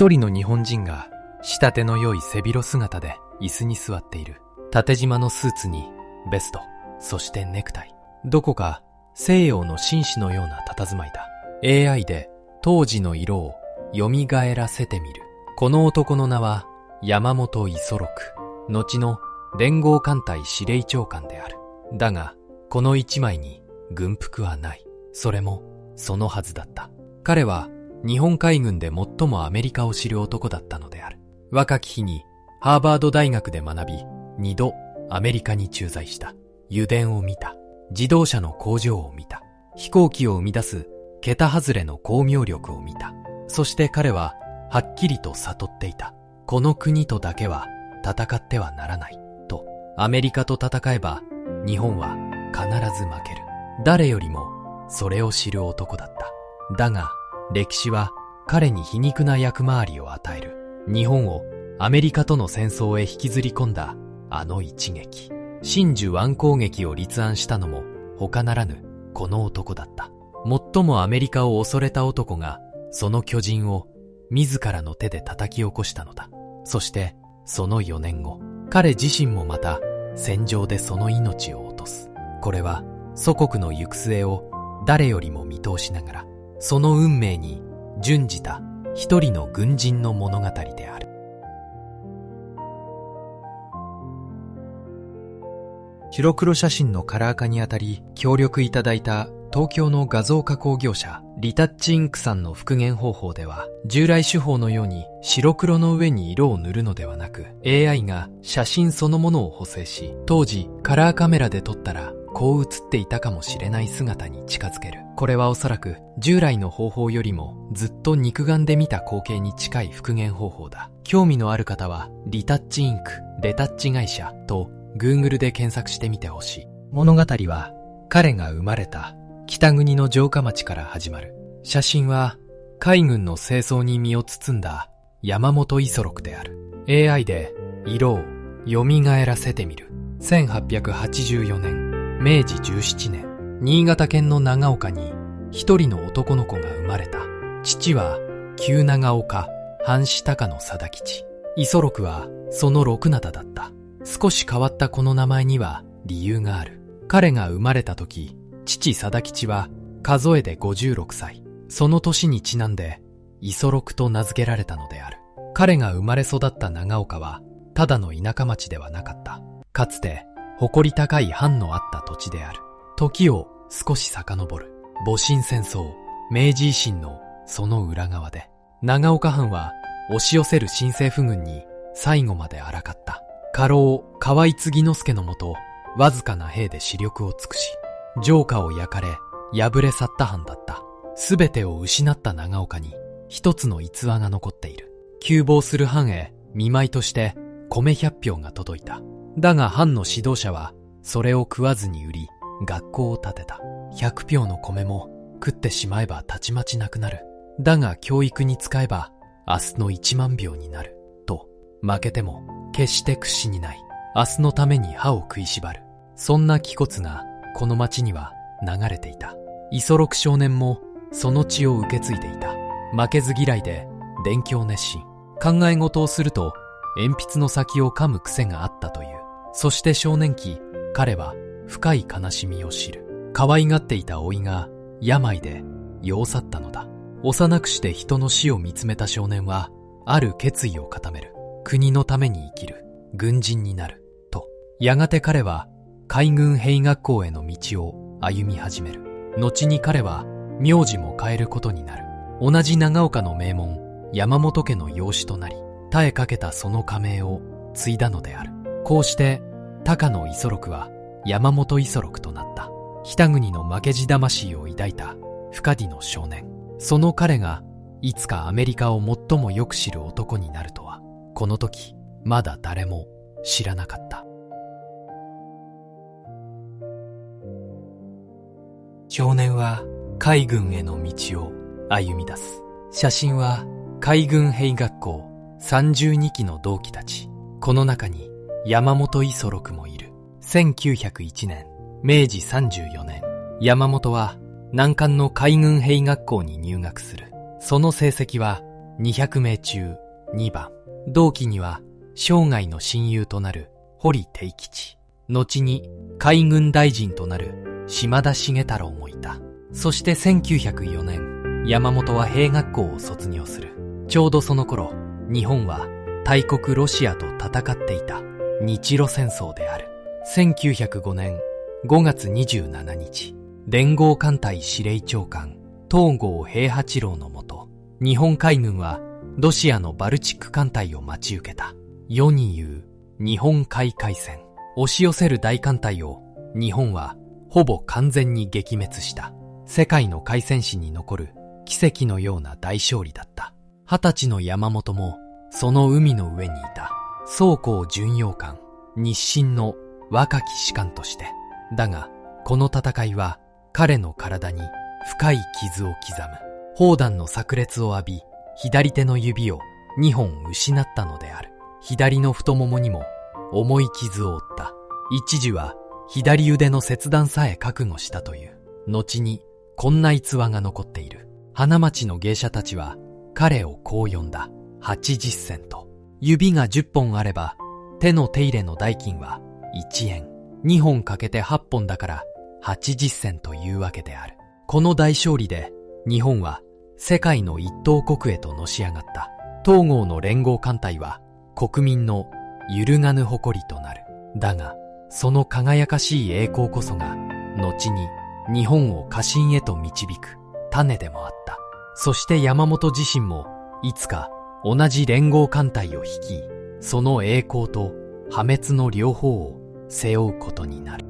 一人の日本人が仕立ての良い背広姿で椅子に座っている。縦縞のスーツにベスト、そしてネクタイ。どこか西洋の紳士のような佇まいだ。AI で当時の色を蘇らせてみる。この男の名は山本五十六、後の連合艦隊司令長官である。だがこの一枚に軍服はない。それもそのはずだった。彼は日本海軍で最もアメリカを知る男だったのである。若き日にハーバード大学で学び、2度アメリカに駐在した。油田を見た。自動車の工場を見た。飛行機を生み出す桁外れの工業力を見た。そして彼ははっきりと悟っていた。この国とだけは戦ってはならないと。アメリカと戦えば日本は必ず負ける。誰よりもそれを知る男だった。だが歴史は彼に皮肉な役回りを与える。日本をアメリカとの戦争へ引きずり込んだあの一撃。真珠湾攻撃を立案したのも他ならぬこの男だった。最もアメリカを恐れた男がその巨人を自らの手で叩き起こしたのだ。そしてその4年後、彼自身もまた戦場でその命を落とす。これは祖国の行く末を誰よりも見通しながら、その運命に準じた一人の軍人の物語である。白黒写真のカラー化にあたり協力いただいた東京の画像加工業者リタッチインクさんの復元方法では、従来手法のように白黒の上に色を塗るのではなく、 AI が写真そのものを補正し、当時カラーカメラで撮ったらこう写っていたかもしれない姿に近づける。これはおそらく従来の方法よりもずっと肉眼で見た光景に近い復元方法だ。興味のある方はリタッチインクレタッチ会社と Google で検索してみてほしい。物語は彼が生まれた北国の城下町から始まる。写真は海軍の清掃に身を包んだ山本五十六である。 AI で色を蘇らせてみる。1884年明治17年、新潟県の長岡に一人の男の子が生まれた。父は旧長岡藩士高野貞吉。五十六はその六灘だった。少し変わったこの名前には理由がある。彼が生まれた時、父貞吉は数えで56歳。その年にちなんで五十六と名付けられたのである。彼が生まれ育った長岡はただの田舎町ではなかった。かつて誇り高い藩のあった土地である。時を少し遡る。戊辰戦争、明治維新のその裏側で、長岡藩は押し寄せる新政府軍に最後まで抗った。家老河合継之助のもと、わずかな兵で死力を尽くし、城下を焼かれ敗れ去った藩だった。すべてを失った長岡に一つの逸話が残っている。急亡する藩へ見舞いとして米100俵が届いた。だが藩の指導者はそれを食わずに売り、学校を建てた。100俵の米も食ってしまえばたちまちなくなる。だが教育に使えば明日の1万俵になる。と、負けても決して屈しにない。明日のために歯を食いしばる。そんな気骨がこの町には流れていた。五十六少年もその血を受け継いでいた。負けず嫌いで勉強熱心。考え事をすると鉛筆の先を噛む癖があったという。そして少年期、彼は深い悲しみを知る。可愛がっていた甥が病で世を去ったのだ。幼くして人の死を見つめた少年はある決意を固める。国のために生きる。軍人になる。と。やがて彼は海軍兵学校への道を歩み始める。後に彼は名字も変えることになる。同じ長岡の名門山本家の養子となり、絶えかけたその家名を継いだのである。こうして高野五十六は山本五十六となった。北国の負けじ魂を抱いた不可避の少年。その彼がいつかアメリカを最もよく知る男になるとは、この時まだ誰も知らなかった。少年は海軍への道を歩み出す。写真は海軍兵学校32期の同期たち。この中に山本五十六もいる。1901年、明治34年、山本は難関の海軍兵学校に入学する。その成績は200名中2番。同期には生涯の親友となる堀悌吉、後に海軍大臣となる島田重太郎もいた。そして1904年、山本は兵学校を卒業する。ちょうどその頃、日本は大国ロシアと戦っていた日露戦争である。1905年5月27日、連合艦隊司令長官東郷平八郎のもと、日本海軍はロシアのバルチック艦隊を待ち受けた。世に言う日本海海戦。押し寄せる大艦隊を日本はほぼ完全に撃滅した。世界の海戦史に残る奇跡のような大勝利だった。20歳の山本もその海の上にいた。装甲巡洋艦日清の若き士官として。だがこの戦いは彼の体に深い傷を刻む。砲弾の炸裂を浴び、左手の指を2本失ったのである。左の太ももにも重い傷を負った。一時は左腕の切断さえ覚悟したという。後にこんな逸話が残っている。花町の芸者たちは彼をこう呼んだ。80銭と。指が10本あれば手の手入れの代金は1円。2本かけて8本だから80銭というわけである。この大勝利で日本は世界の一等国へとのし上がった。東郷の連合艦隊は国民の揺るがぬ誇りとなる。だがその輝かしい栄光こそが後に日本を家臣へと導く種でもあった。そして山本自身もいつか同じ連合艦隊を率い、その栄光と破滅の両方を背負うことになる。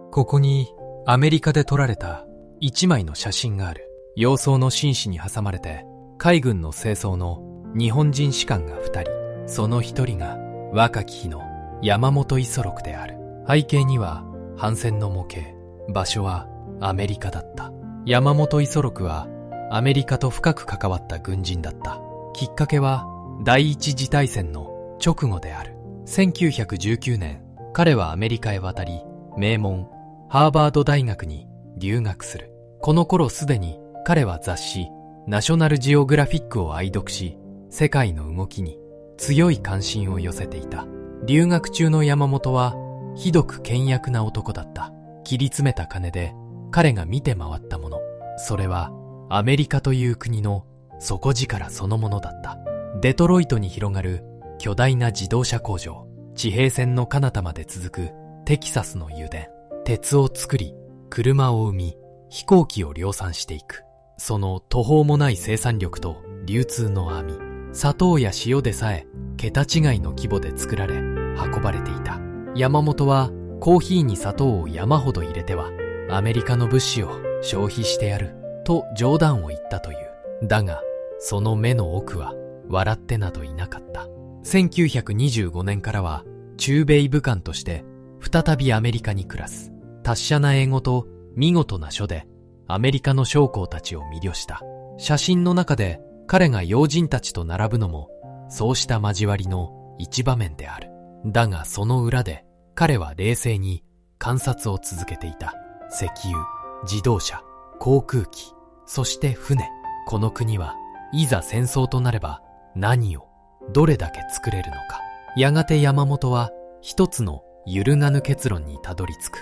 ここにアメリカで撮られた一枚の写真がある。洋装の紳士に挟まれて海軍の正装の日本人士官が2人。その1人が若き日の山本五十六である。背景には帆船の模型。場所はアメリカだった。山本五十六はアメリカと深く関わった軍人だった。きっかけは第一次大戦の直後である。1919年、彼はアメリカへ渡り、名門ハーバード大学に留学する。この頃すでに彼は雑誌ナショナルジオグラフィックを愛読し、世界の動きに強い関心を寄せていた。留学中の山本はひどく倹約な男だった。切り詰めた金で彼が見て回ったもの、それはアメリカという国の底力そのものだった。デトロイトに広がる巨大な自動車工場、地平線の彼方まで続くテキサスの油田、鉄を作り、車を生み、飛行機を量産していく。その途方もない生産力と流通の網、砂糖や塩でさえ桁違いの規模で作られ、運ばれていた。山本はコーヒーに砂糖を山ほど入れては、アメリカの物資を消費してやる、と冗談を言ったという。だが、その目の奥は笑ってなどいなかった。1925年からは駐米武官として再びアメリカに暮らす。達者な英語と見事な書でアメリカの将校たちを魅了した。写真の中で彼が要人たちと並ぶのもそうした交わりの一場面である。だがその裏で彼は冷静に観察を続けていた。石油、自動車、航空機、そして船。この国はいざ戦争となれば何をどれだけ作れるのか。やがて山本は一つの揺るがぬ結論にたどり着く。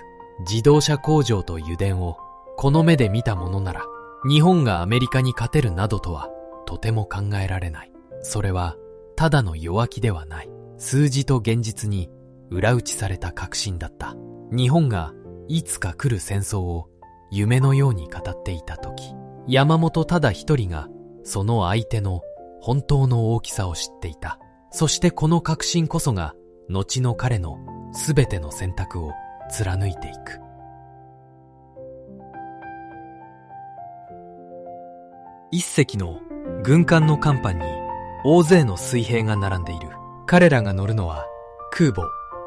自動車工場と油田をこの目で見たものなら日本がアメリカに勝てるなどとはとても考えられない。それはただの弱気ではない。数字と現実に裏打ちされた確信だった。日本がいつか来る戦争を夢のように語っていた時、山本ただ一人がその相手の本当の大きさを知っていた。そしてこの確信こそが後の彼のすべての選択を貫いていく。一隻の軍艦の甲板に大勢の水兵が並んでいる。彼らが乗るのは空母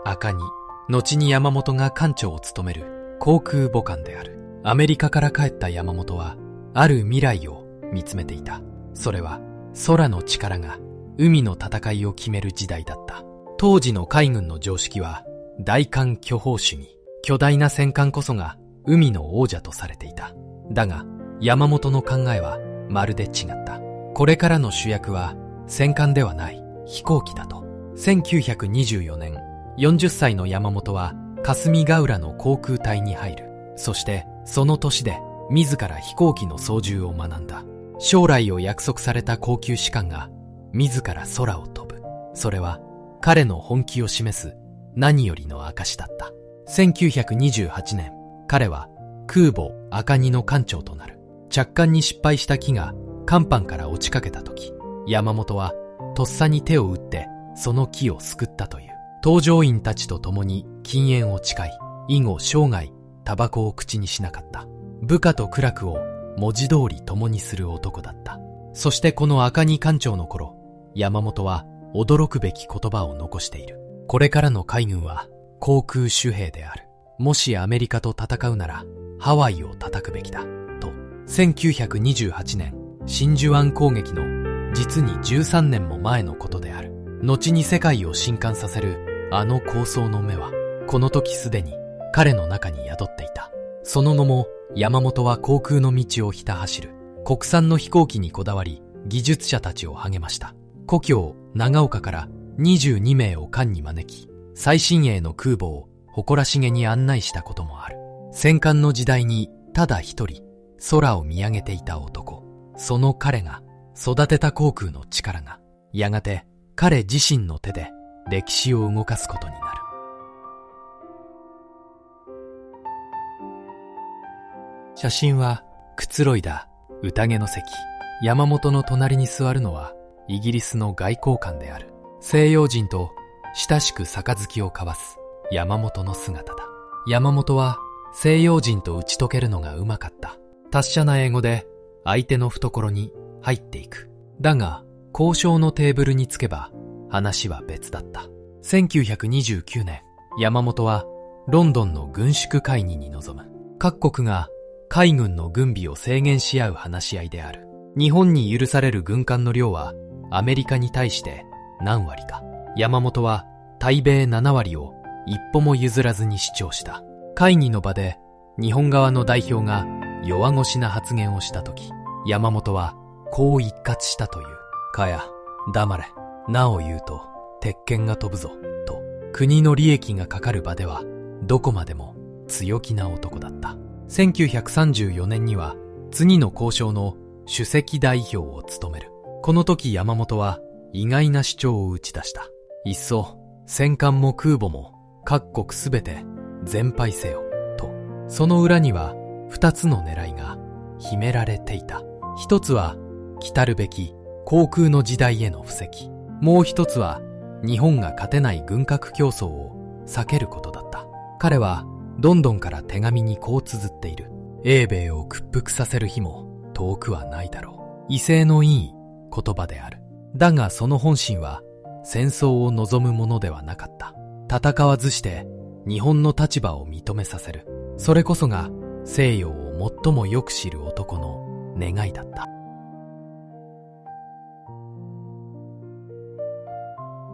赤城、後に山本が艦長を務める航空母艦である。アメリカから帰った山本はある未来を見つめていた。それは空の力が海の戦いを決める時代だった。当時の海軍の常識は大艦巨砲主義、巨大な戦艦こそが海の王者とされていた。だが山本の考えはまるで違った。これからの主役は戦艦ではない飛行機だと。1924年、40歳の山本は霞ヶ浦の航空隊に入る。そしてその年で自ら飛行機の操縦を学んだ。将来を約束された高級士官が自ら空を飛ぶ。それは彼の本気を示す何よりの証だった。1928年、彼は空母赤城の艦長となる。着艦に失敗した機が甲板から落ちかけた時、山本はとっさに手を打ってその機を救ったという。搭乗員たちと共に禁煙を誓い、以後生涯タバコを口にしなかった。部下と苦楽を文字通り共にする男だった。そしてこの赤城艦長の頃、山本は驚くべき言葉を残している。これからの海軍は航空主兵である。もしアメリカと戦うならハワイを叩くべきだ。と、1928年、真珠湾攻撃の実に13年も前のことである。後に世界を震撼させるあの構想の目は、この時すでに彼の中に宿っていた。その後も山本は航空の道をひた走る。国産の飛行機にこだわり、技術者たちを励ました。故郷長岡から22名を艦に招き、最新鋭の空母を誇らしげに案内したこともある。戦艦の時代にただ一人空を見上げていた男。その彼が育てた航空の力が、やがて彼自身の手で歴史を動かすことになる。写真はくつろいだ宴の席。山本の隣に座るのはイギリスの外交官である。西洋人と親しく杯を交わす山本の姿だ。山本は西洋人と打ち解けるのがうまかった。達者な英語で相手の懐に入っていく。だが交渉のテーブルにつけば話は別だった。1929年、山本はロンドンの軍縮会議に臨む。各国が海軍の軍備を制限し合う話し合いである。日本に許される軍艦の量はアメリカに対して何割か。山本は対米7割を一歩も譲らずに主張した。会議の場で日本側の代表が弱腰な発言をしたとき、山本はこう一喝したという。かや、黙れ。なお言うと鉄拳が飛ぶぞ。と、国の利益がかかる場ではどこまでも強気な男だった。1934年には次の交渉の首席代表を務める。この時山本は意外な主張を打ち出した。いっそ戦艦も空母も各国すべて全廃せよ。と。その裏には二つの狙いが秘められていた。一つは来るべき航空の時代への布石。もう一つは日本が勝てない軍拡競争を避けることだった。彼はロンドンから手紙にこう綴っている。英米を屈服させる日も遠くはないだろう。威勢のいい言葉である。だがその本心は戦争を望むものではなかった。戦わずして日本の立場を認めさせる。それこそが西洋を最もよく知る男の願いだった。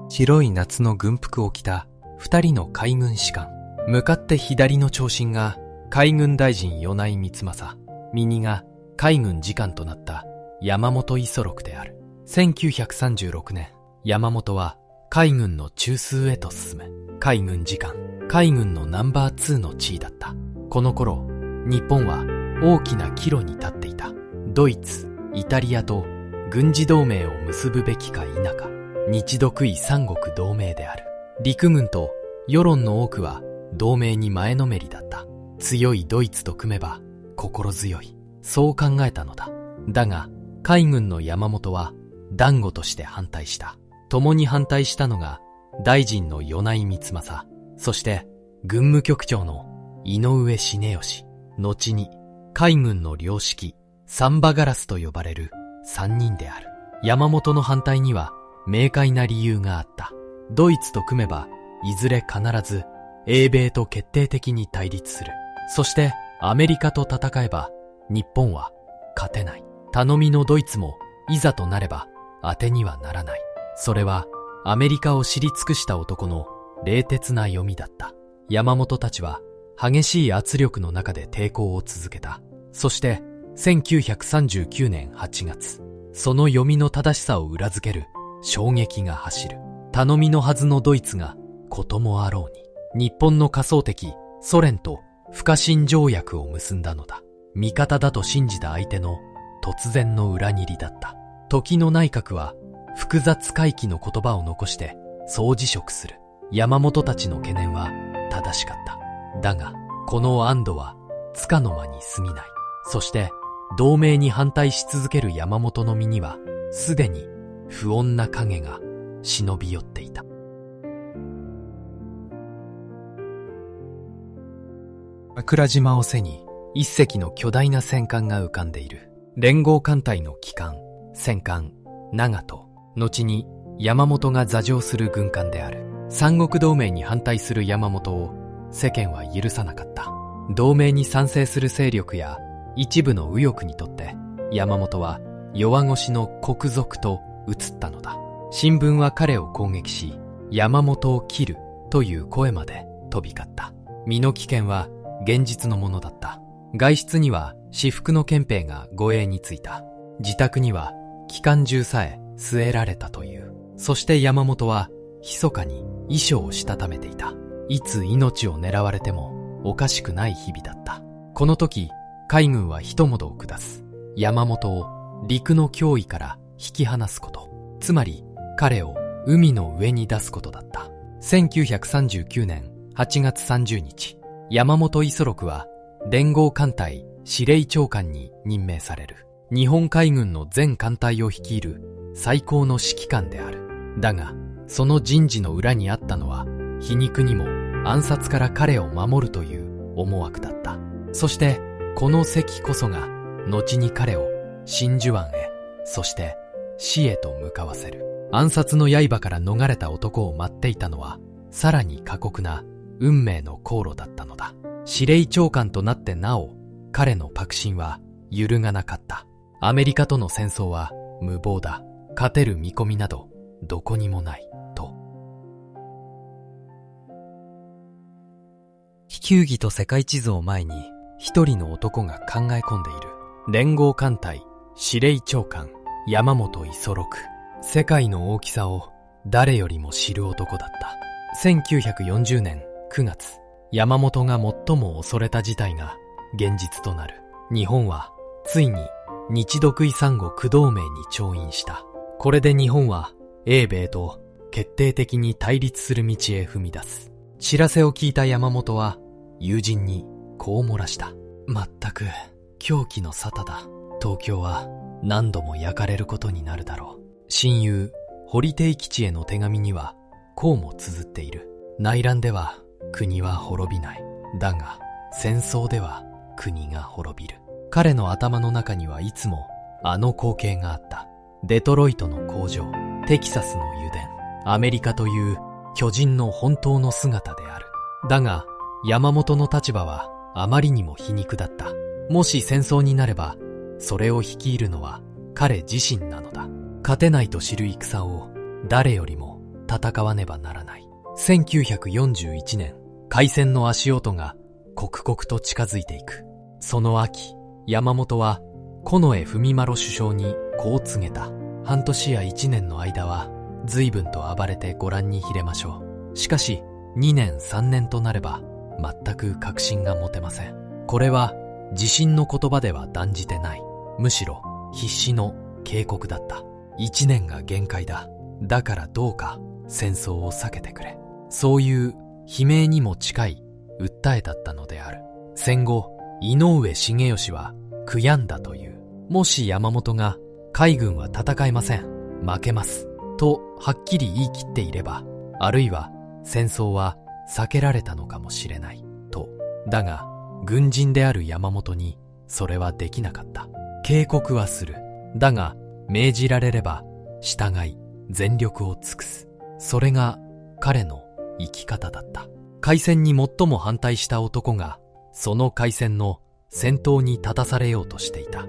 白い夏の軍服を着た二人の海軍士官。向かって左の長身が海軍大臣米内光政、右が海軍次官となった山本五十六である。1936年、山本は海軍の中枢へと進め、海軍次官、海軍のナンバー2の地位だった。この頃、日本は大きな岐路に立っていた。ドイツ、イタリアと軍事同盟を結ぶべきか否か、日独伊三国同盟である。陸軍と世論の多くは同盟に前のめりだった。強いドイツと組めば心強い。そう考えたのだ。だが、海軍の山本は断固として反対した。共に反対したのが大臣の米内光政、そして軍務局長の井上重義、後に海軍の良識、サンバガラスと呼ばれる3人である。山本の反対には明快な理由があった。ドイツと組めばいずれ必ず英米と決定的に対立する。そしてアメリカと戦えば日本は勝てない。頼みのドイツもいざとなれば当てにはならない。それはアメリカを知り尽くした男の冷徹な読みだった。山本たちは激しい圧力の中で抵抗を続けた。そして1939年8月、その読みの正しさを裏付ける衝撃が走る。頼みのはずのドイツがこともあろうに、日本の仮想敵ソ連と不可侵条約を結んだのだ。味方だと信じた相手の突然の裏切りだった。時の内閣は複雑回帰の言葉を残して総辞職する。山本たちの懸念は正しかった。だが、この安堵はつかの間に過ぎない。そして、同盟に反対し続ける山本の身には、すでに不穏な影が忍び寄っていた。桜島を背に、一隻の巨大な戦艦が浮かんでいる。連合艦隊の旗艦、戦艦、長門、後に山本が座乗する軍艦である。三国同盟に反対する山本を世間は許さなかった。同盟に賛成する勢力や一部の右翼にとって山本は弱腰の国賊と映ったのだ。新聞は彼を攻撃し、山本を切るという声まで飛び交った。身の危険は現実のものだった。外出には私服の憲兵が護衛についた。自宅には機関銃さえ据えられたという。そして山本は密かに遺書をしたためていた。いつ命を狙われてもおかしくない日々だった。この時、海軍は一戻を下す。山本を陸の脅威から引き離すこと。つまり、彼を海の上に出すことだった。1939年8月30日、山本五十六は連合艦隊司令長官に任命される。日本海軍の全艦隊を率いる最高の指揮官である。だが、その人事の裏にあったのは、皮肉にも暗殺から彼を守るという思惑だった。そして、この席こそが、後に彼を真珠湾へ、そして死へと向かわせる。暗殺の刃から逃れた男を待っていたのは、さらに過酷な運命の航路だったのだ。司令長官となってなお、彼の確信は揺るがなかった。アメリカとの戦争は無謀だ。勝てる見込みなどどこにもない、と。非球技と世界地図を前に、一人の男が考え込んでいる。連合艦隊司令長官山本五十六。世界の大きさを誰よりも知る男だった。1940年9月、山本が最も恐れた事態が現実となる。日本はついに日独伊三国同盟に調印した。これで日本は英米と決定的に対立する道へ踏み出す。知らせを聞いた山本は友人にこう漏らした。まったく狂気の沙汰だ。東京は何度も焼かれることになるだろう。親友堀悌吉への手紙にはこうも綴っている。内乱では国は滅びない。だが戦争では国が滅びる。彼の頭の中にはいつもあの光景があった。デトロイトの工場、テキサスの油田、アメリカという巨人の本当の姿である。だが山本の立場はあまりにも皮肉だった。もし戦争になれば、それを率いるのは彼自身なのだ。勝てないと知る戦を誰よりも戦わねばならない。1941年、開戦の足音が刻々と近づいていく。その秋、山本は近衛文麿首相にこう告げた。半年や1年の間は随分と暴れてご覧に入れましょう。しかし2年3年となれば全く確信が持てません。これは自信の言葉では断じてない。むしろ必死の警告だった。1年が限界だ。だからどうか戦争を避けてくれ。そういう悲鳴にも近い訴えだったのである。戦後、井上重義は悔やんだという。もし山本が海軍は戦えません、負けますとはっきり言い切っていれば、あるいは戦争は避けられたのかもしれないと。だが軍人である山本にそれはできなかった。警告はする。だが命じられれば従い全力を尽くす。それが彼の生き方だった。開戦に最も反対した男がその開戦の先頭に立たされようとしていた。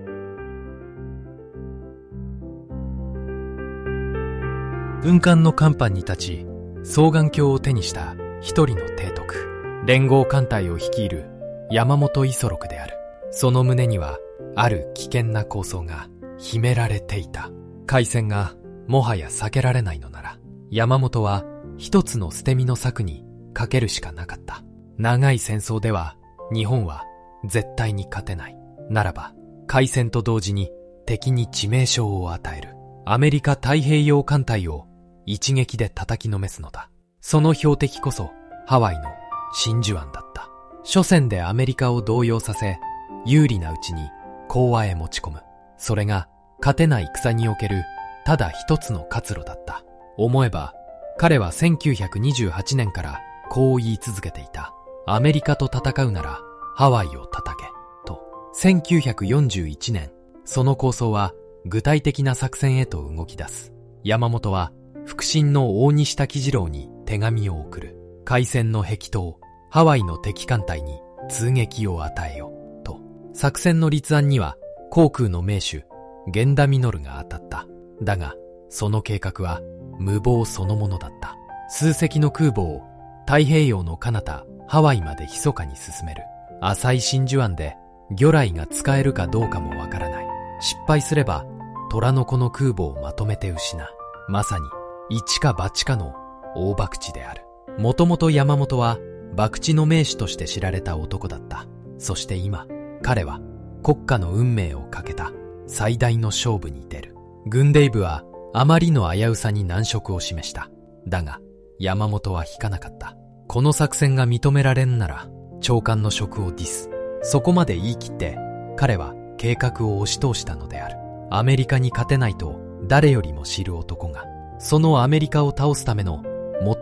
軍艦の甲板に立ち、双眼鏡を手にした一人の提督、連合艦隊を率いる山本五十六である。その胸にはある危険な構想が秘められていた。開戦がもはや避けられないのなら、山本は一つの捨て身の策にかけるしかなかった。長い戦争では日本は絶対に勝てない。ならば、開戦と同時に敵に致命傷を与える。アメリカ太平洋艦隊を一撃で叩きのめすのだ。その標的こそハワイの真珠湾だった。初戦でアメリカを動揺させ、有利なうちに講和へ持ち込む。それが勝てない戦におけるただ一つの活路だった。思えば彼は1928年からこう言い続けていた。アメリカと戦うならハワイを叩けと。1941年、その構想は具体的な作戦へと動き出す。山本は腹心の大西滝次郎に手紙を送る。開戦の壁頭、ハワイの敵艦隊に痛撃を与えよと。作戦の立案には航空の名手源田実が当たった。だがその計画は無謀そのものだった。数隻の空母を太平洋の彼方ハワイまで密かに進める。浅い真珠湾で魚雷が使えるかどうかもわからない。失敗すれば虎の子の空母をまとめて失う。まさに一か八かの大博打である。もともと山本は博打の名手として知られた男だった。そして今、彼は国家の運命をかけた最大の勝負に出る。軍デイブはあまりの危うさに難色を示した。だが山本は引かなかった。この作戦が認められんなら長官の職をディス。そこまで言い切って彼は計画を押し通したのである。アメリカに勝てないと誰よりも知る男が、そのアメリカを倒すための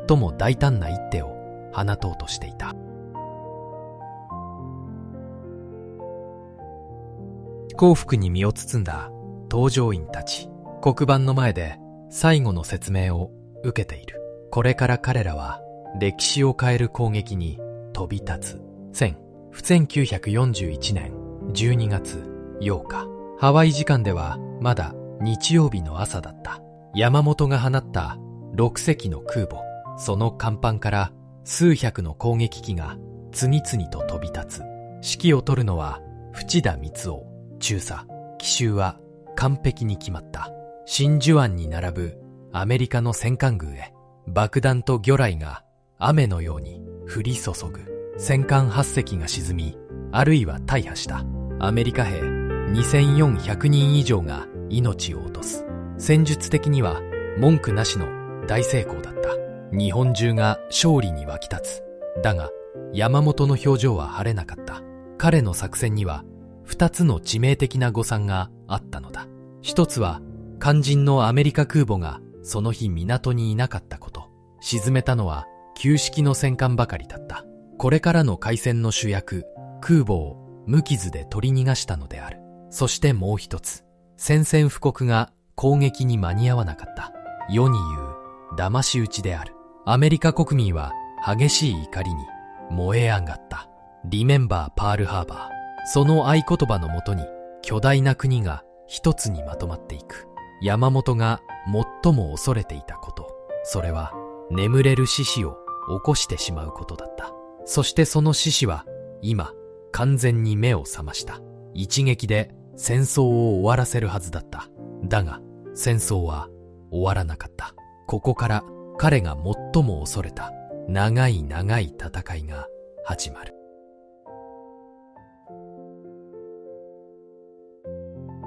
最も大胆な一手を放とうとしていた。幸福に身を包んだ搭乗員たち、黒板の前で最後の説明を受けている。これから彼らは歴史を変える攻撃に飛び立つ。1941年12月8日、ハワイ時間ではまだ日曜日の朝だった。山本が放った6隻の空母、その甲板から数百の攻撃機が次々と飛び立つ。指揮を執るのは淵田光雄。中佐、奇襲は完璧に決まった。真珠湾に並ぶアメリカの戦艦群へ爆弾と魚雷が雨のように降り注ぐ。戦艦8隻が沈み、あるいは大破した。アメリカ兵2400人以上が命を落とす。戦術的には文句なしの大成功だった。日本中が勝利に沸き立つ。だが山本の表情は晴れなかった。彼の作戦には2つの致命的な誤算があったのだ。一つは肝心のアメリカ空母がその日港にいなかったこと。沈めたのは旧式の戦艦ばかりだった。これからの海戦の主役、空母を無傷で取り逃がしたのである。そしてもう一つ、宣戦布告が攻撃に間に合わなかった。世に言う騙し討ちである。アメリカ国民は激しい怒りに燃え上がった。リメンバーパールハーバー。その合言葉のもとに巨大な国が一つにまとまっていく。山本が最も恐れていたこと、それは眠れる獅子を起こしてしまうことだった。そしてその獅子は今完全に目を覚ました。一撃で戦争を終わらせるはずだった。だが戦争は終わらなかった。ここから彼が最も恐れた長い長い戦いが始まる。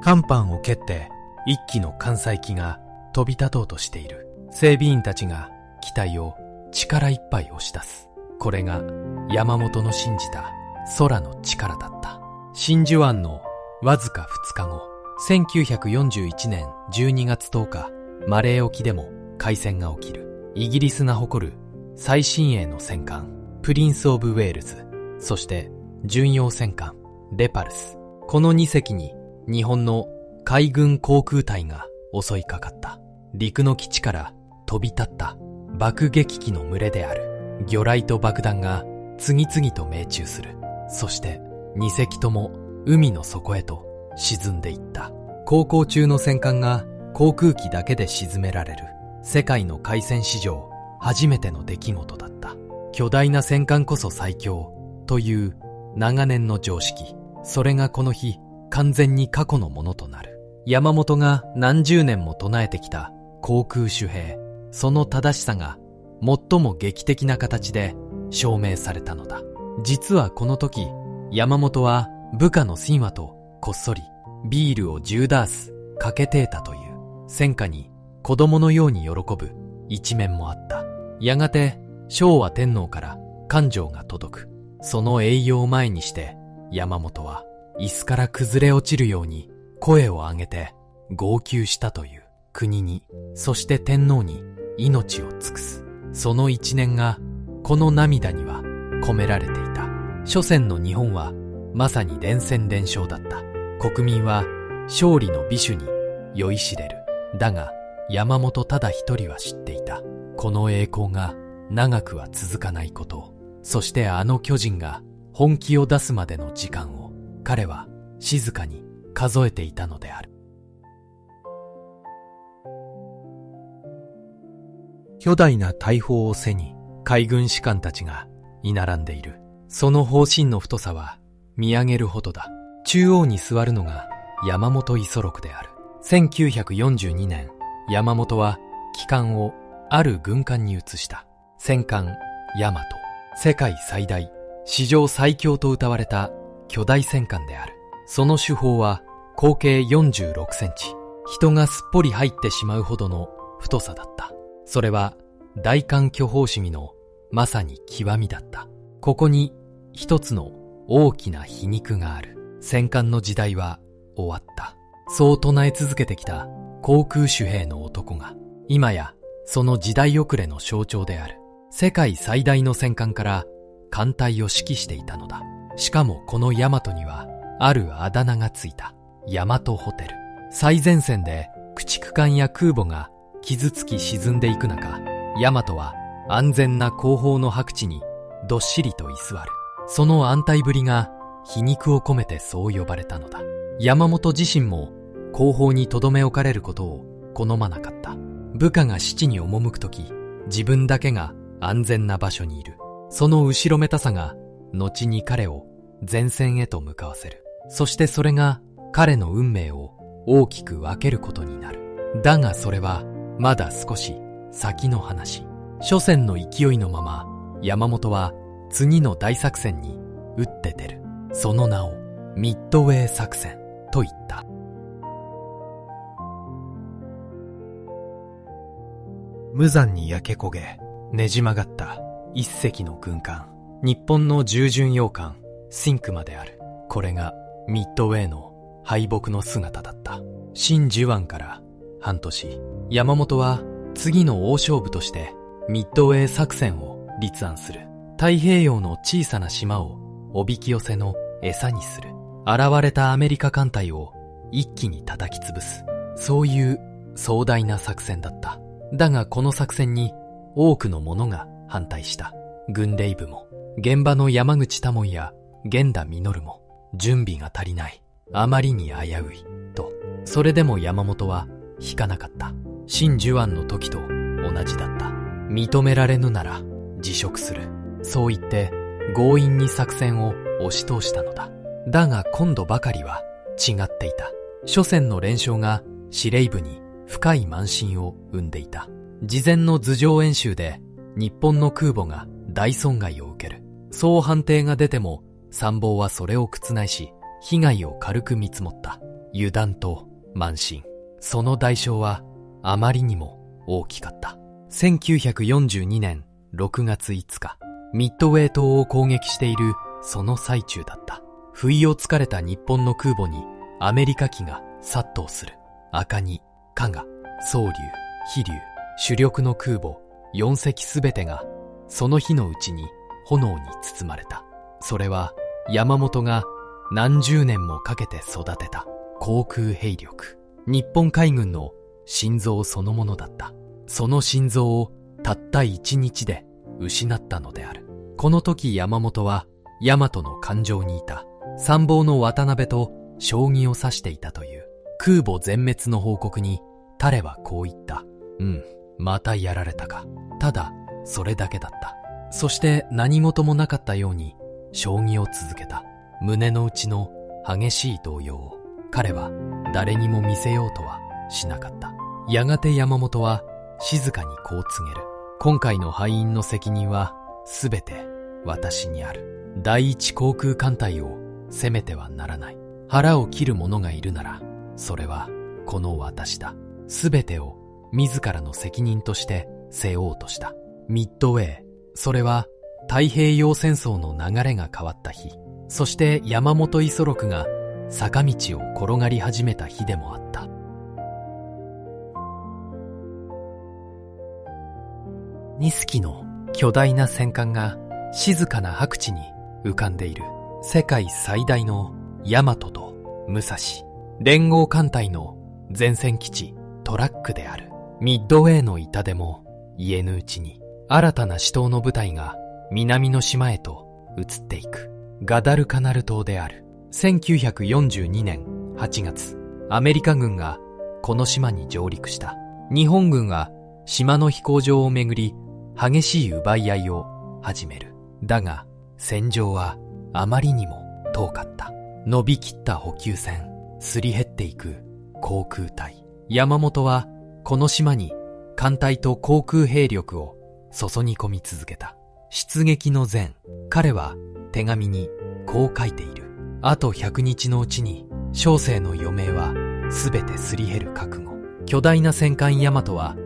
甲板を蹴って一機の艦載機が飛び立とうとしている。整備員たちが機体を力いっぱい押し出す。これが山本の信じた空の力だった。真珠湾のわずか2日後、1941年12月10日、マレー沖でも海戦が起きる。イギリスが誇る最新鋭の戦艦プリンス・オブ・ウェールズ、そして巡洋戦艦レパルス。この2隻に日本の海軍航空隊が襲いかかった。陸の基地から飛び立った爆撃機の群れである。魚雷と爆弾が次々と命中する。そして2隻とも海の底へと沈んでいった。航行中の戦艦が航空機だけで沈められる。世界の海戦史上初めての出来事だった。巨大な戦艦こそ最強という長年の常識。それがこの日完全に過去のものとなる。山本が何十年も唱えてきた航空手兵、その正しさが最も劇的な形で証明されたのだ。実はこの時、山本は部下の神話とこっそりビールを10ダースかけていたという。戦果に子供のように喜ぶ一面もあった。やがて昭和天皇から勘定が届く。その栄養を前にして山本は椅子から崩れ落ちるように声を上げて号泣したという。国に、そして天皇に命を尽くす。その一年がこの涙には込められていた。初戦の日本はまさに連戦連勝だった。国民は勝利の美酒に酔いしれる。だが山本ただ一人は知っていた。この栄光が長くは続かないことを。そしてあの巨人が本気を出すまでの時間を彼は静かに数えていたのである。巨大な大砲を背に海軍士官たちが居並んでいる。その砲身の太さは見上げるほどだ。中央に座るのが山本五十六である。1942年、山本は旗艦をある軍艦に移した。戦艦大和、世界最大、史上最強と謳われた巨大戦艦である。その主砲は口径46センチ、人がすっぽり入ってしまうほどの太さだった。それは大艦巨砲主義のまさに極みだった。ここに一つの大きな皮肉がある。戦艦の時代は終わった。そう唱え続けてきた航空手兵の男が、今やその時代遅れの象徴である。世界最大の戦艦から艦隊を指揮していたのだ。しかもこの大和にはあるあだ名がついた。大和ホテル。最前線で駆逐艦や空母が傷つき沈んでいく中、大和は安全な後方の白地にどっしりと居座る。その安泰ぶりが皮肉を込めてそう呼ばれたのだ。山本自身も後方に留め置かれることを好まなかった。部下が死地に赴くとき、自分だけが安全な場所にいる。その後ろめたさが後に彼を前線へと向かわせる。そしてそれが彼の運命を大きく分けることになる。だがそれはまだ少し先の話。初戦の勢いのまま山本は次の大作戦に打って出る。その名をミッドウェー作戦と言った。無残に焼け焦げねじ曲がった一隻の軍艦、日本の従順洋艦シンクマである。これがミッドウェーの敗北の姿だった。真珠湾から半年、山本は次の大勝負としてミッドウェー作戦を立案する。太平洋の小さな島をおびき寄せの餌にする。現れたアメリカ艦隊を一気に叩き潰す。そういう壮大な作戦だった。だがこの作戦に多くの者が反対した。軍令部も、現場の山口多門や源田実も、準備が足りない。あまりに危うい。と。それでも山本は引かなかった。真珠湾の時と同じだった。認められぬなら辞職する。そう言って強引に作戦を押し通したのだ。だが今度ばかりは違っていた。初戦の連勝が司令部に深い慢心を生んでいた。事前の図上演習で日本の空母が大損害を受ける。そう判定が出ても参謀はそれを覆し、被害を軽く見積もった。油断と慢心。その代償はあまりにも大きかった。1942年6月5日、ミッドウェー島を攻撃しているその最中だった。不意をつかれた日本の空母にアメリカ機が殺到する。赤城、加賀、宗龍、飛龍、主力の空母4隻すべてがその日のうちに炎に包まれた。それは山本が何十年もかけて育てた航空兵力、日本海軍の心臓そのものだった。その心臓をたった一日で失ったのである。この時山本は大和の艦上にいた。参謀の渡辺と将棋を指していたという。空母全滅の報告に彼はこう言った。またやられたか。ただそれだけだった。そして何事もなかったように将棋を続けた。胸の内の激しい動揺を彼は誰にも見せようとはしなかった。やがて山本は静かにこう告げる。今回の敗因の責任はすべて私にある。第一航空艦隊を責めてはならない。腹を切る者がいるなら、それはこの私だ。すべてを自らの責任として背負おうとした。ミッドウェー、それは太平洋戦争の流れが変わった日、そして山本五十六が坂道を転がり始めた日でもあった。2隻の巨大な戦艦が静かな白地に浮かんでいる。世界最大の大和と武蔵、連合艦隊の前線基地トラックである。ミッドウェーの板でも言えぬうちに新たな死闘の部隊が南の島へと移っていく。ガダルカナル島である。1942年8月、アメリカ軍がこの島に上陸した。日本軍は島の飛行場をめぐり激しい奪い合いを始める。だが戦場はあまりにも遠かった。伸びきった補給線、すり減っていく航空隊。山本はこの島に艦隊と航空兵力を注ぎ込み続けた。出撃の前、彼は手紙にこう書いている。あと100日のうちに小生の余命はすべてすり減る覚悟。巨大な戦艦大和は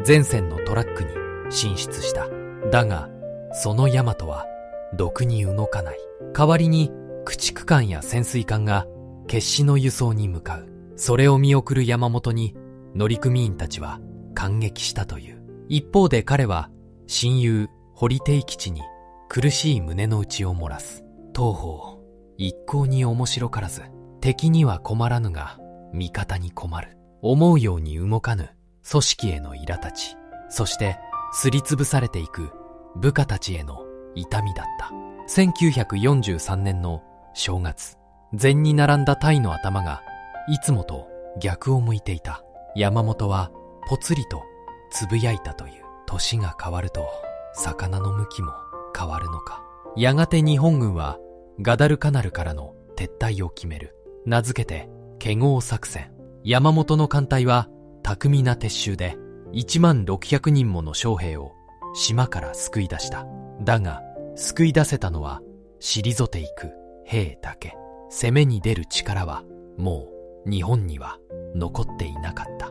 前線のトラックに進出した。だがその大和は毒に動かない。代わりに駆逐艦や潜水艦が決死の輸送に向かう。それを見送る山本に乗組員たちは感激したという。一方で彼は親友堀悌吉に苦しい胸の内を漏らす。当方一向に面白からず、敵には困らぬが味方に困る。思うように動かぬ組織への苛立ち、そしてすりつぶされていく部下たちへの痛みだった。1943年の正月、前に並んだ隊の頭がいつもと逆を向いていた。山本はぽつりとつぶやいたという。年が変わると魚の向きも変わるのか。やがて日本軍はガダルカナルからの撤退を決める。名付けて華豪作戦。山本の艦隊は巧みな撤収で1600人もの将兵を島から救い出した。だが救い出せたのは退っていく兵だけ。攻めに出る力はもう日本には残っていなかった。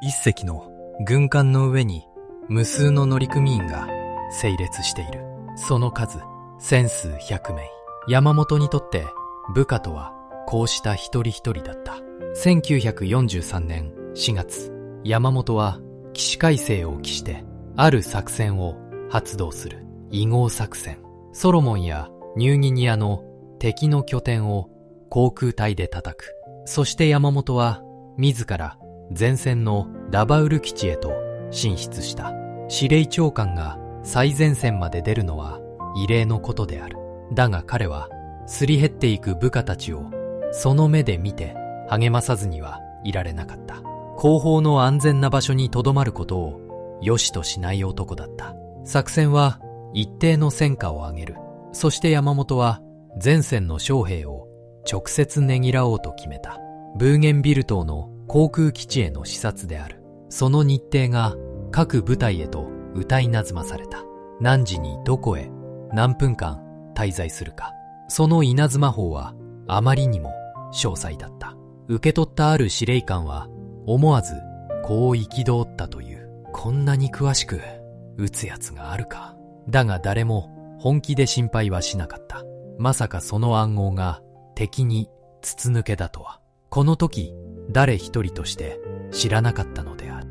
一隻の軍艦の上に無数の乗組員が整列している。その数千数百名。山本にとって部下とはこうした一人一人だった。1943年4月、山本は起死回生を期してある作戦を発動する。伊号作戦。ソロモンやニューギニアの敵の拠点を航空隊で叩く。そして山本は自ら前線のラバウル基地へと進出した。司令長官が最前線まで出るのは異例のことである。だが彼はすり減っていく部下たちをその目で見て励まさずにはいられなかった。後方の安全な場所に留まることを良しとしない男だった。作戦は一定の戦果を上げる。そして山本は前線の将兵を直接ねぎらおうと決めた。ブーゲンビル島の航空基地への視察である。その日程が各部隊へと歌いなずまされた。何時にどこへ何分間滞在するか。その稲妻法はあまりにも詳細だった。受け取ったある司令官は思わずこう憤ったという。こんなに詳しく撃つやつがあるか。だが誰も本気で心配はしなかった。まさかその暗号が敵に筒抜けだとは。この時誰一人として知らなかったのである。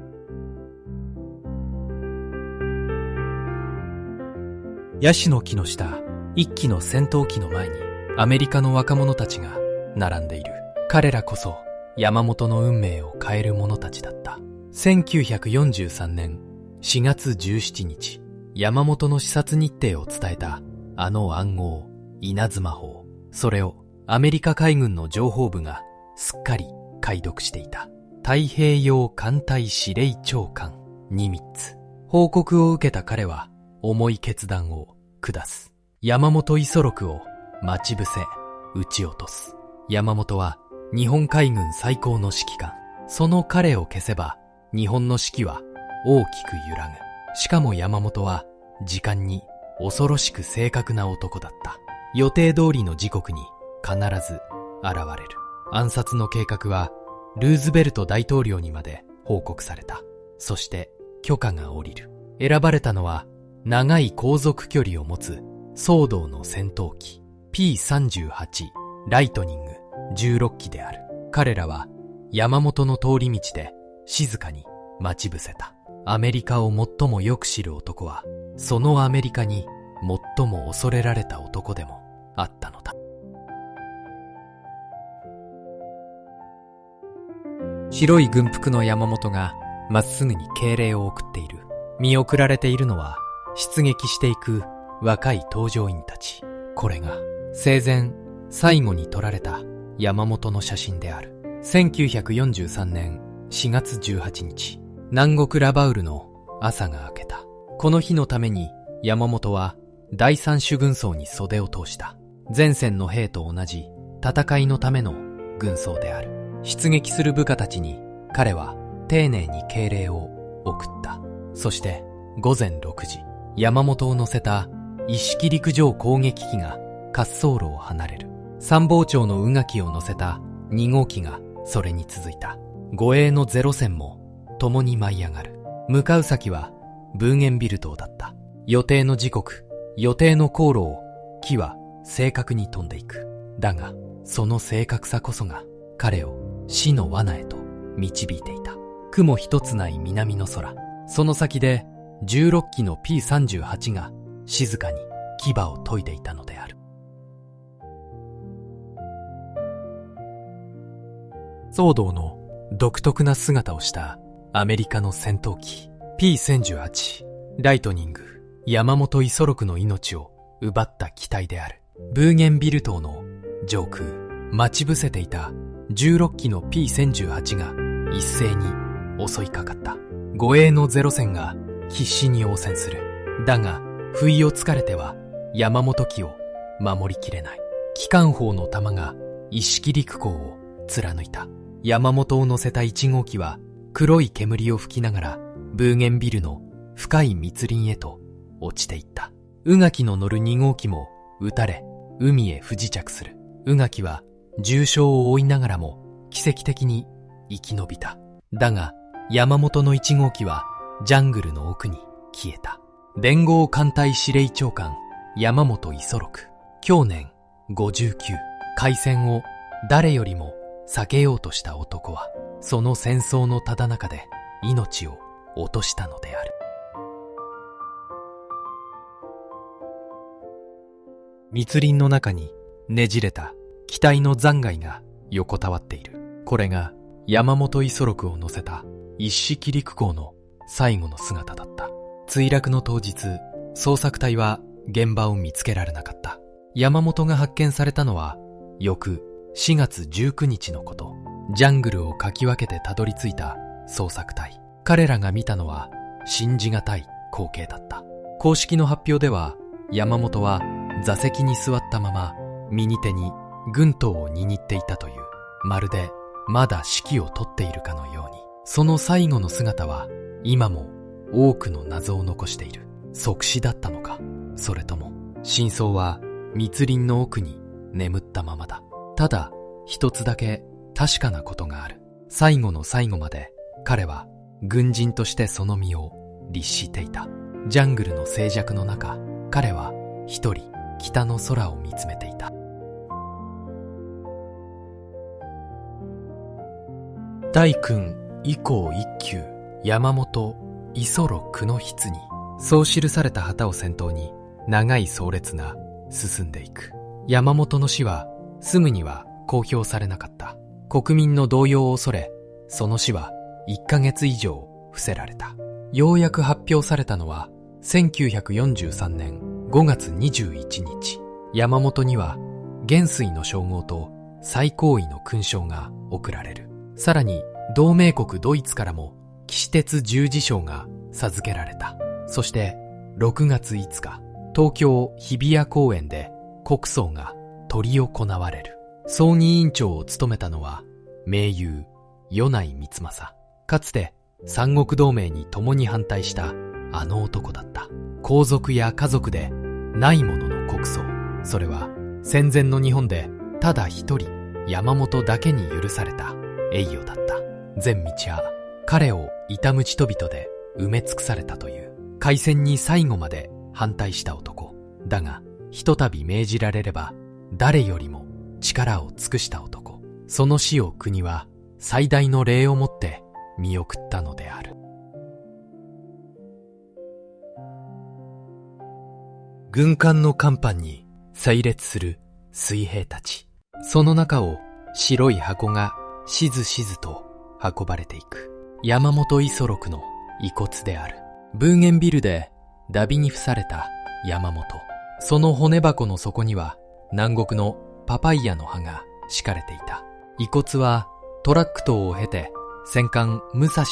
ヤシの木の下、一機の戦闘機の前にアメリカの若者たちが並んでいる。彼らこそ山本の運命を変える者たちだった。1943年4月17日、山本の視察日程を伝えたあの暗号、稲妻法。それをアメリカ海軍の情報部がすっかり解読していた。太平洋艦隊司令長官ニミッツ。報告を受けた彼は重い決断を下す。山本五十六を待ち伏せ、撃ち落とす。山本は日本海軍最高の指揮官。その彼を消せば、日本の指揮は大きく揺らぐ。しかも山本は時間に恐ろしく正確な男だった。予定通りの時刻に必ず現れる。暗殺の計画はルーズベルト大統領にまで報告された。そして許可が下りる。選ばれたのは長い航続距離を持つ騒動の戦闘機 P38 ライトニング16機である。彼らは山本の通り道で静かに待ち伏せた。アメリカを最もよく知る男は、そのアメリカに最も恐れられた男でもあったのだ。白い軍服の山本がまっすぐに敬礼を送っている。見送られているのは出撃していく若い搭乗員たち。これが生前最後に撮られた山本の写真である。1943年4月18日、南国ラバウルの朝が明けた。この日のために山本は第三種軍曹に袖を通した。前線の兵と同じ戦いのための軍曹である。出撃する部下たちに彼は丁寧に敬礼を送った。そして午前6時、山本を乗せた一式陸上攻撃機が滑走路を離れる。参謀長の宇垣を乗せた2号機がそれに続いた。護衛のゼロ戦も共に舞い上がる。向かう先はブーゲンビル島だった。予定の時刻、予定の航路を機は正確に飛んでいく。だがその正確さこそが彼を死の罠へと導いていた。雲一つない南の空。その先で16機の P38 が静かに牙を研いでいたのである。騒動の独特な姿をしたアメリカの戦闘機 P1018 ライトニング山本五十六の命を奪った機体である。ブーゲンビル島の上空、待ち伏せていた16機の P1018 が一斉に襲いかかった。護衛のゼロ戦が必死に応戦する。だが不意をつかれては山本機を守りきれない。機関砲の弾が一式陸港を貫いた。山本を乗せた1号機は黒い煙を吹きながらブーゲンビルの深い密林へと落ちていった。宇垣の乗る2号機も撃たれ海へ不時着する。宇垣は重傷を負いながらも奇跡的に生き延びた。だが山本の1号機はジャングルの奥に消えた。連合艦隊司令長官山本五十六、享年59。開戦を誰よりも避けようとした男はその戦争のただ中で命を落としたのである。密林の中にねじれた機体の残骸が横たわっている。これが山本五十六を乗せた一式陸港の最後の姿だった。墜落の当日、捜索隊は現場を見つけられなかった。山本が発見されたのは翌4月19日のこと。ジャングルをかき分けてたどり着いた捜索隊。彼らが見たのは信じがたい光景だった。公式の発表では山本は座席に座ったまま右手に軍刀を握っていたという。まるでまだ指揮を執っているかのように。その最後の姿は今も多くの謎を残している。即死だったのか、それとも真相は密林の奥に眠ったままだ。ただ一つだけ確かなことがある。最後の最後まで彼は軍人としてその身を律していた。ジャングルの静寂の中、彼は一人北の空を見つめていた。大勲以降一級山本五十六の筆にそう記された旗を先頭に長い葬列が進んでいく。山本の死はすぐには公表されなかった。国民の動揺を恐れ、その死は1ヶ月以上伏せられた。ようやく発表されたのは1943年5月21日。山本には元帥の称号と最高位の勲章が贈られる。さらに同盟国ドイツからも騎士鉄十字章が授けられた。そして6月5日、東京日比谷公園で国葬が執り行われる。葬儀委員長を務めたのは名優米内光政。かつて三国同盟に共に反対したあの男だった。皇族や家族でないものの国葬。それは戦前の日本でただ一人山本だけに許された栄誉だった。全道は彼を悼む人々で埋め尽くされたという。開戦に最後まで反対した男だが、ひとたび命じられれば誰よりも力を尽くした男。その死を国は最大の礼をもって見送ったのである。軍艦の甲板に整列する水兵たち。その中を白い箱がしずしずと運ばれていく。山本五十六の遺骨である。ブーゲンビルでダビに付された山本。その骨箱の底には南国のパパイヤの葉が敷かれていた。遺骨はトラック島を経て戦艦武蔵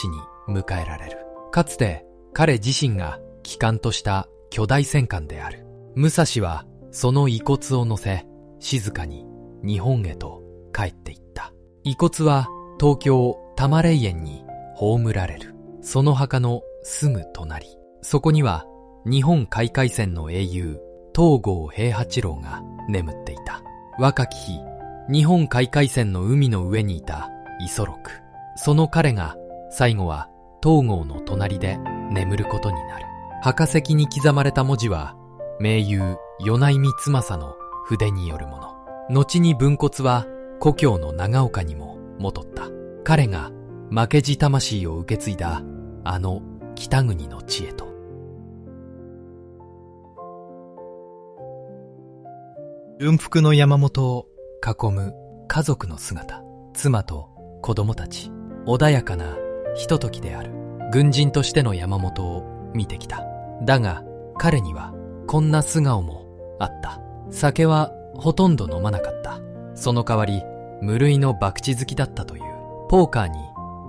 に迎えられる。かつて彼自身が旗艦とした巨大戦艦である。武蔵はその遺骨を乗せ静かに日本へと帰っていった。遺骨は東京多磨霊園に葬られる。その墓のすぐ隣、そこには日本海海戦の英雄東郷平八郎が眠っていた。若き日、日本海海戦の海の上にいた五十六。その彼が最後は東郷の隣で眠ることになる。墓石に刻まれた文字は名優米内光政の筆によるもの。後に分骨は故郷の長岡にも戻った。彼が負けじ魂を受け継いだあの北国の地へと。軍服の山本を囲む家族の姿。妻と子供たち。穏やかなひとときである。軍人としての山本を見てきた。だが彼にはこんな素顔もあった。酒はほとんど飲まなかった。その代わり無類の博打好きだったという。ポーカーに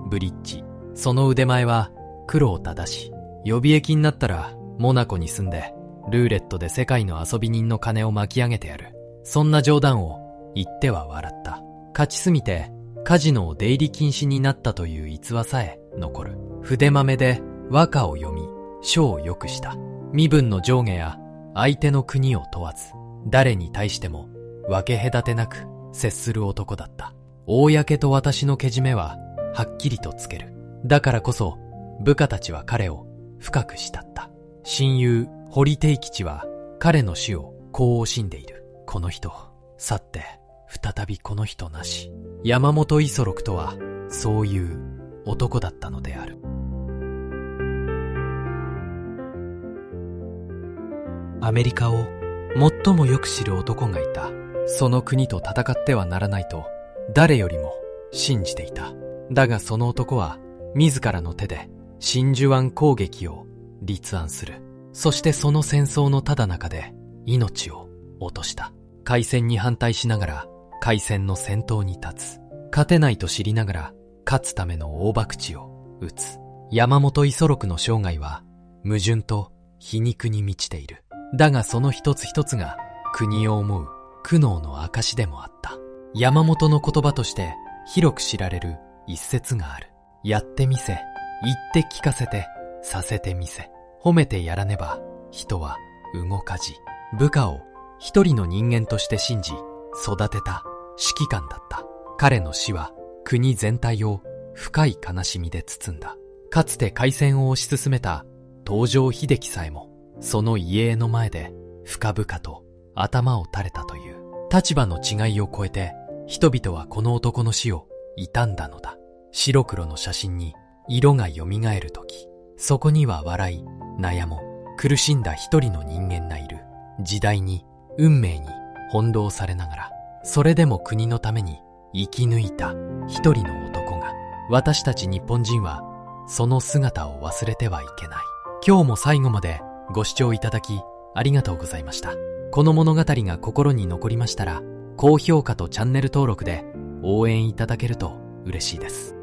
ブリッジ。その腕前は苦労ただし、予備役になったらモナコに住んでルーレットで世界の遊び人の金を巻き上げてやる。そんな冗談を言っては笑った。勝ちすぎてカジノを出入り禁止になったという逸話さえ残る。筆豆で和歌を読み書をよくした。身分の上下や相手の国を問わず誰に対しても分け隔てなく接する男だった。公と私のけじめははっきりとつける。だからこそ部下たちは彼を深く慕った。親友堀悌吉は彼の死をこう惜しんでいる。この人去って再びこの人なし。山本五十六とはそういう男だったのである。アメリカを最もよく知る男がいた。その国と戦ってはならないと誰よりも信じていた。だがその男は自らの手で真珠湾攻撃を立案する。そしてその戦争のただ中で命を落とした。開戦に反対しながら開戦の先頭に立つ。勝てないと知りながら勝つための大博打を打つ。山本五十六の生涯は矛盾と皮肉に満ちている。だがその一つ一つが国を思う苦悩の証でもあった。山本の言葉として広く知られる一節がある。やってみせ、言って聞かせて、させてみせ。褒めてやらねば人は動かじ。部下を一人の人間として信じ育てた指揮官だった。彼の死は国全体を深い悲しみで包んだ。かつて開戦を推し進めた東条英機さえもその遺影の前で深々と頭を垂れたという。立場の違いを超えて人々はこの男の死を悼んだのだ。白黒の写真に色が蘇るとき、そこには笑い、悩も、苦しんだ一人の人間がいる。時代に、運命に翻弄されながら、それでも国のために生き抜いた一人の男が、私たち日本人はその姿を忘れてはいけない。今日も最後までご視聴いただきありがとうございました。この物語が心に残りましたら、高評価とチャンネル登録で応援いただけると嬉しいです。